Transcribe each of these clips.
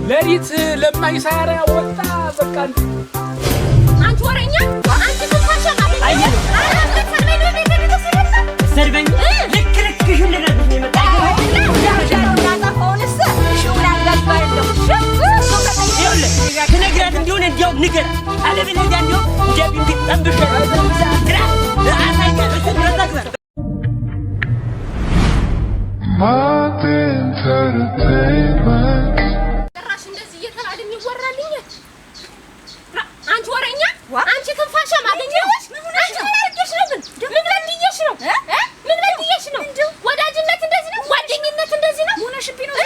ለሊት ለማይሳራ ወጣ በቃ አንቺ ወሬኛ አንቺ ተፋሻ ማለት አየህ ሰርበኝ ልክ ልክሽን ልነግርሽ ነው የመጣው ያጣፈውንስ ሽውን አንጋጋለሁ ትነግራት እንዲሆን እንዲያው ንገር አለበለዚያ እንዲያው ጀብ እንዲጠምብሽ ግራ አሳይቀ እሱ ተዘግበር ጭራሽ እንደዚህ እየተባለ የሚወራልኝ አንቺ ወሬኛ አንቺ ትንፋሻ ማገኘሽ አንቺ ምን አድርገሽ ነው ግን ምን ለልየሽ ነው ምን ለልየሽ ነው ወዳጅነት እንደዚህ ነው ጓደኝነት እንደዚህ ነው ሆነሽብኝ ነው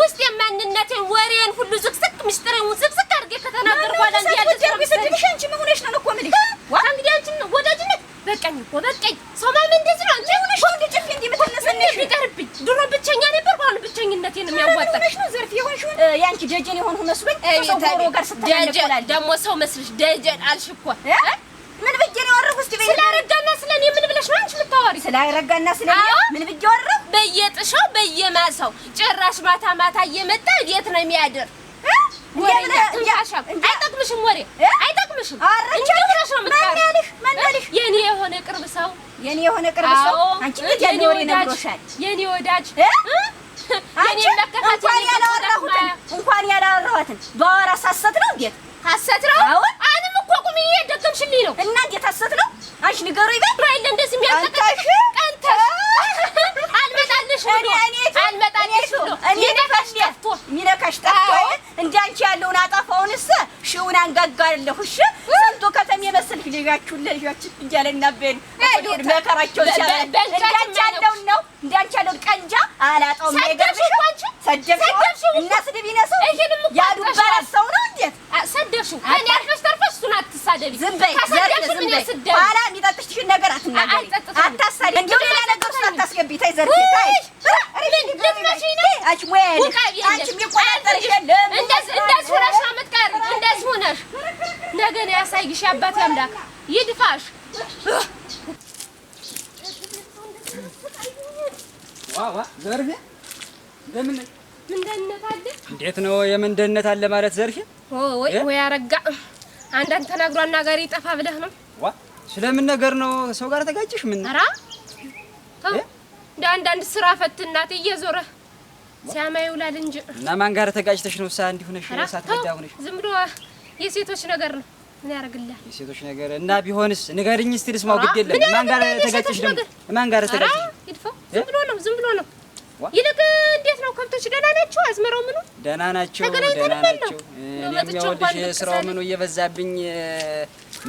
ውስጤ ማንነቴን ወሬን ሁሉ ዝቅዝቅ ምስጢሬን ዝቅዝቅ አድርጌ ከተናገርኩ በኋላ እንዲህ ያለ ሰብስብሽ አንቺ ምን ሆነሽ ነው እኮ የምልሽ እንግዲህ አንቺ ወዳጅነት በቃኝ እኮ በቃኝ ሰው ማን እንደዚህ ነው አንቺ ሆነሽ ወንድ ጭፍ እንዲህ መተነሰነሽ ቢቀርብኝ ድሮ ብቸኛ ነበር አሁን ብቸኝነቴን የሚያዋጣሽ ነው ዘርፍ ይሆንሽው ያንቺ ደጀን የሆንሁ መስሎኝ ሰው ጎሮ ጋር ስትያለቆላል ደግሞ ሰው መስልሽ ደጀን አልሽ እኮ ምን ብዬ ነው ያወራሁ እስቲ በይ ስላረጋና ስለኔ ምን ብለሽ ነው አንቺ የምታወሪ ስላረጋና ስለኔ ምን ብዬ አወራሁ በየጥሻው በየማሳው ጭራሽ ማታ ማታ እየመጣ ቤት ነው የሚያድር ወሬኛ እንጃሻም አይጠቅምሽም ወሬ አይጠቅምሽም እንጂ ብለሽ ነው የምታወሪ ማንልሽ የኔ የሆነ ቅርብ ሰው አንቺ ልጅ የኔ ወሬ ነግሮሻል የኔ ወዳጅ የኔ መከታተል እንኳን ያላወራኋትን ባወራ ሐሰት ነው እንዴ ሐሰት ነው አሁንም እኮ ቁሚ እየደገምሽልኝ ነው እና እንዴት ሐሰት ነው አንቺ ንገሩ ይበል አይደል እንደዚህ የሚያጠቃሽ ቀንተሽ አልመጣልሽ እኔ ሚነካሽ ጠፍቶ እንደ አንቺ ያለውን አጣፋውንስ ሽውን አንጋጋለሁ እሺ ስንቱ ከተም የመሰልሽ ልጃችን እያለና በል መከራቸው እንዳንቺ ያለውን ቀንጃ አላጣውም አይገርምሽ ሰደብሽ እና ስድብ ይነሰው ያዱባራ ሰው ነው እንዴት ሰደብሽ እኔ አርፈሽ ተርፈሽ እሱን አትሳደቢ ዝም በይ ኋላ የሚጠጥሽሽን ነገር አታሳደቢ እንደው ሌላ ነገር አታስገቢ ተይ ዘርፌ ተይ አንቺ ሙያዬ አንቺ የሚቆጣጠርሽ የለም እንደዚህ ሆነሽ ነው የምትቀር እንደዚህ ሆነሽ ነገ ነው ያሳይሽ አባቴ አምላክ ይድፋሽ ዋዋ ዘርፌ ለምን ምንድነው አለ እንዴት ነው የምንድነት አለ ማለት ዘርፌ ወይ አረጋ አንዳንድ ተናግሮ አናጋሪ ጠፋ ብለህ ነው ዋ ስለምን ነገር ነው ሰው ጋር ተጋጭሽ ምን ኧረ አንዳንድ ስራ ፈትናት እየዞረ ሲያማይ ይውላል እንጂ እና ማን ጋር ተጋጭተሽ ነው ሳ እንዲሆነሽ ሳት ወዳው ነሽ ዝም ብሎ የሴቶች ነገር ነው ምን ያርግልህ የሴቶች ነገር እና ቢሆንስ ንገሪኝ እስቲ ልስማው ግድ የለም ማን ጋር ተጋጭሽ ደግሞ ማን ጋር ተጋጭሽ ይድፈው ዝም ብሎ ነው ይልቅ እንዴት ነው ከብቶች ደህና ናቸው አዝመራው ምኑ ደህና ናቸው እኔም ያወልሽ ስራው ምኑ እየበዛብኝ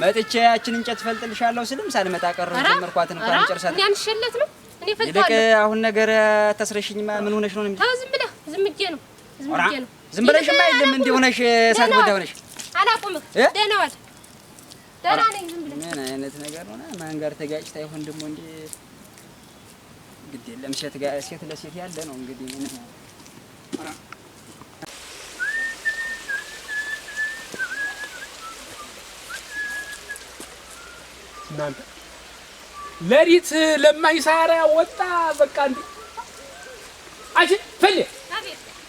መጥቼ ያችን እንጨት ፈልጥልሻለሁ ስልም ሳልመጣ ቀረው ጀመርኳት እንኳን ጨርሳት እኔ አንሸለት ነው እኔ ፈልጣለሁ ይልቅ አሁን ነገር ተስረሽኝማ ምን ሆነሽ ነው ዝም ብለሽማ አይደለም እንዴ ሆነሽ ሳት ወዳው ነሽ አላቆምክ ደህና ዋል ደህና ነኝ ዝም ብለህ ምን አይነት ነገር ሆነ ማን ጋር ተጋጭታ ይሆን ደግሞ እንዴ ግድ የለም ሴት ለሴት ያለ ነው እንግዲህ ምን እናንተ ለሊት ለማይሳራ ወጣ በቃ እንዴ አንቺ ፈሌ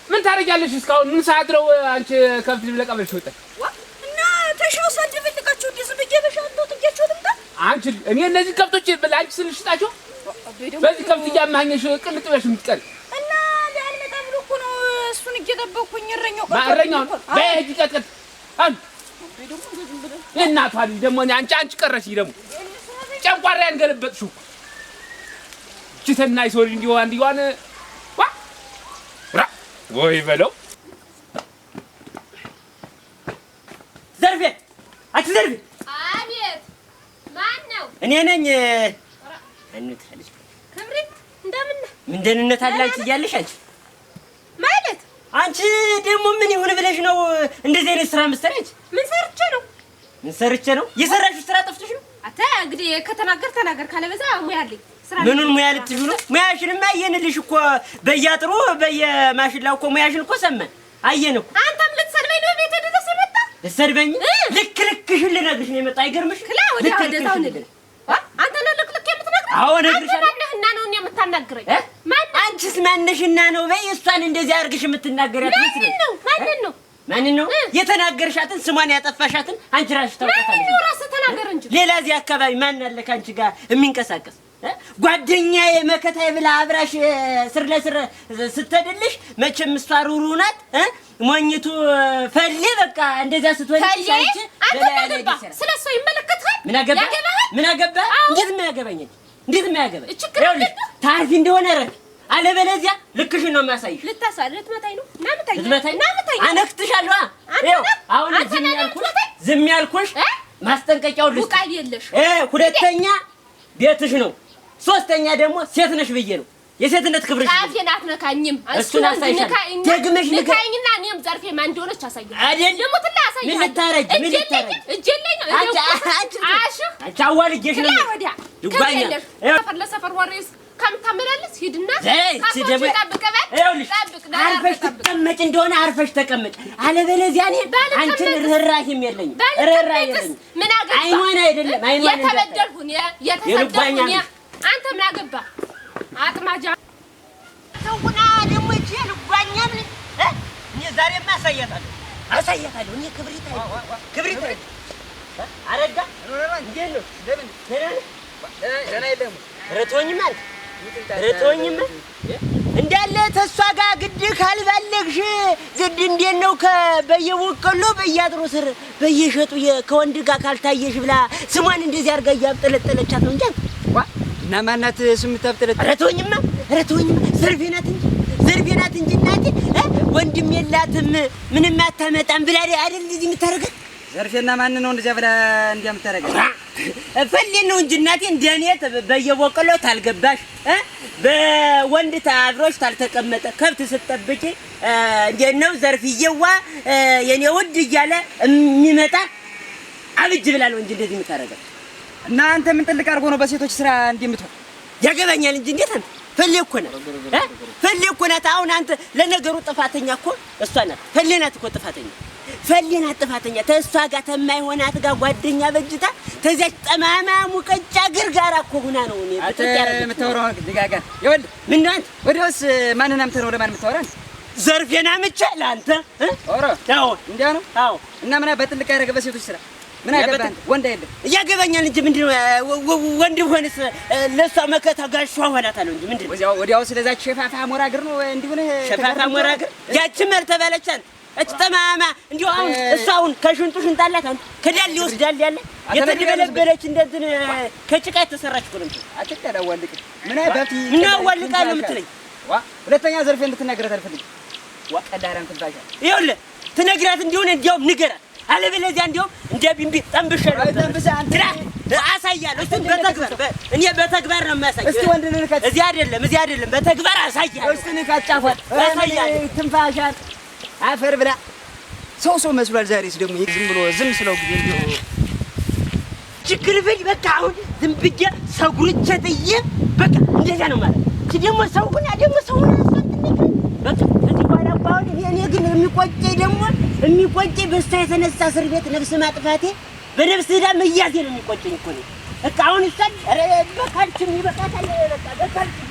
ምን ታረጋለሽ እስካሁን ምን ሰዓት ነው አንቺ ከብት ለቀበልሽ ወጣ እና ተሻው ሰድብልቃችሁ ዲስብዬ በሻንቶ ጥቂያችሁ ልምጣ አንቺ እኔ እነዚህ ከብቶች ለአንቺ ስልሽጣቸው በዚህ ከብት እያማኘሽ ቅልጥ ብለሽ የምትቀር እና ዳልመጣ ብሎ እኮ ነው እሱን እየጠበቅኩኝ እረኛው በህጅ ቀጥቀጥ አንተ እናቷ ልጅ ደግሞ አንቺ ቀረሽ ደግሞ ጨንቋራ ያንገለበጥሽው እቺተና ይሶሪ እንዲዋን ወይ በለው ዘርፌ ዘርፌ አቤት ማን ነው እኔ ነኝ እንታለች ክብሪት እንደምን ምንድነነት አላችሁ እያለሽ አንቺ ማለት አንቺ ደግሞ ምን ይሁን ብለሽ ነው እንደዚህ አይነት ስራ መስራት ምን ሰርቼ ነው የሰራሽው ስራ ጠፍቶሽ ነው አታ እንግዲህ ከተናገር ካለበዛ ሙያ አለኝ ስራ ምኑን ሙያ ልትዩ ነው ሙያሽንማ አየንልሽ እኮ በያጥሩ በየማሽላው እኮ ሙያሽን እኮ ሰማን አየን እኮ አንተም ልትሰድበኝ ነው ቤት ድረስ የመጣ ልትሰድበኝ ልክልክሽን ልነግርሽ ነው የመጣ አይገርምሽ አንተ ነው ልክ የምትነግረኝ አዎ ነግርሻለሁ ማንህና ነው የምታናግረኝ ማን አንቺስ ማነሽና ነው በይ እሷን እንደዚህ አድርግሽ የምትናገሪያት? ማንን ነው የተናገርሻትን? ስሟን ያጠፋሻትን አንቺ ራስሽ ታውቃታለሽ። ማንን ነው ራስህ ተናገር እንጂ። ሌላ እዚህ አካባቢ ማን አለ ከአንቺ ጋር የሚንቀሳቀስ? ጓደኛዬ መከታዬ ብላ አብራሽ ስር ለስር ስትሄድልሽ መቼም እሷ ሩሩ ናት። ሞኝቱ ፈሌ በቃ እንደዛ ስትወልድ አንቺ አንተ ስለሷ ይመለከታል። ምን አገባ? እንዴት ምን ያገባኛል? እንዴት ምን ያገባ? ይኸውልሽ ታርፊ እንደሆነ ረድ አለበለዚያ ልክሽን ነው የሚያሳይሽ። ልትመታኝ ነው? ናምታኝ አነክትሻለሁ። ይኸው አሁን ዝም ያልኩሽ ማስጠንቀቂያው ቃል የለሽ። ሁለተኛ ቤትሽ ነው፣ ሶስተኛ ደግሞ ሴት ነሽ ብዬ ነው። የሴትነት ክብርሽ አፌን አትነካኝም። እሱን አሳይሻለሁ። ደግመሽ ንካኝና እኔም ዘርፌ ማን እንደሆነች አሳይሻለሁ። አይደል ደግሞ ትላሳይሻለሁ። ምን ልታረጅ እጄለኝ አንቺ አዋልጄሽ ነው ይጓኛ ለሰፈር ወሬስ ከምታመላለስ ሂድና ደግሞ አርፈሽ ተቀመጭ እንደሆነ አርፈሽ ተቀመጭ። አለበለዚያ እኔ አንቺን ርህራሄም የለኝም። ርህራሄ የለኝም። ምን አገባ? አይሆን አይደለም የተበደልኩኝ አንተ ምን አገባ? አጥማጃ ተውና ደግሞ እጄ ልጓኛ ምን እኔ ዛሬማ አሳያታለሁ። እኔ ክብሪት አረጋ እንዴት ነው? ረቶኝም እንዳለ ተሷ ጋር ግድ ካልባለግሽ ግድ እንዴት ነው በየወቀሎ በየአጥሩ ስር በየሸጡ ከወንድ ጋር ካልታየሽ ብላ ስሟን እንደዚህ አድርጋ እያብጠለጠለቻት ነው እንጂ እና ማናት ስም ታብጠለጥ? ረቶኝማ ዘርፌ ናት እንጂ እናቴ ወንድም የላትም ምንም አታመጣም ብላ አይደል እንደዚህ የምታረጋት? ዘርፌና ማን ነው እንደዚያ ብላ እንዲያምታረጋት? ፈሌን ነው እንጂ እናቴ እንደኔ በየወቀሎ ታልገባሽ በወንድ ታብሮሽ ታልተቀመጠ ከብት ስትጠብቂ እንዴት ነው ዘርፍዬዋ የኔ ውድ እያለ የሚመጣ አብጅ ብላ ነው እንጂ እንደዚህ የምታረጋት። እና አንተ ምን ጥልቅ አድርጎ ነው በሴቶች ስራ እንዲምተው? ያገባኛል እንጂ እንዴት አንተ ፈሌ እኮ ናት። አሁን አንተ ለነገሩ ጥፋተኛ እኮ እሷ ናት። ፈሌ ናት እኮ ጥፋተኛ። ተሷ ጋር ተማይሆናት ጋር ጓደኛ በጅታ ተዚያች ጠማማ ሙቀጫ ግርጋራ እኮ ሁና ነው እኔ የምታወራው ድጋጋ። ይኸውልህ ምን ነው አንተ ወዲያውስ ማንንም ተነው ለማን የምታወራን? ዘርፌና ምቻ ለአንተ ኦሮ ታው እንዴ ነው? አዎ። እና ምን በጥልቅ ያደረገ በሴቶች ስራ ምን አገባህ? ወንድ አይደለም ያገባኛል እንጂ ምንድነው ወንድ ሆነስ ለሷ መከታ ጋሻ ሆናታለሁ እንጂ ምንድነው ወዲያው ስለዛች ሸፋፋ ሞራ ግር ነው እንዲሁ ነው ሸፋፋ ሞራ ግር ያቺ መርተባለቻን እች ተማማ እንዲሁ አሁን እሷውን ከሽንጡ ሽንጣላት አሁን ከዳል ይወስዳል ያለ የተደበለበለች እንደዚህ ከጭቃ የተሰራች እኮ ነው። አትቀዳዋልቅ ምን አዋልቃለሁ የምትለኝ? ሁለተኛ ዘርፌ እንድትናገራት አልፈልግም። ቀዳራን ትባሻ ይኸውልህ ትነግራት እንዲሆነ እንዲያውም ንገራት። አለበለዚያ እንዲያውም እንደ ቢምቢ ጠንብሸህ አሳያለሁ። እሱን እኔ በተግባር ነው የማሳየው። እስኪ ወንድ ልንካት እዚህ አይደለም በተግባር አሳያለሁ። እስኪ ንካት ጫፏን አሳያለሁ። ትንፋሻን አፈር ብላ ሰው መስሏል። ዛሬስ ደግሞ ዝም ስለው ጊዜ እንዲሁ ችግር በል በቃ አሁን ዝም ብዬ ሰጉርቼ ጥዬ በቃ እንደዛ ነው ማለት ደግሞ ሰው በቃ ከዚህ በኋላ አሁን እኔ ግን የሚቆጨኝ በስታ የተነሳ እስር ቤት ነፍስ ማጥፋቴ በነፍስ ዕዳ መያዜ ነው የሚቆጨኝ እኮ ነው። በቃ አሁን እሷን በካልችም ይበቃታል። በቃ በካልችም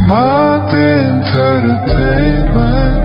My entertainment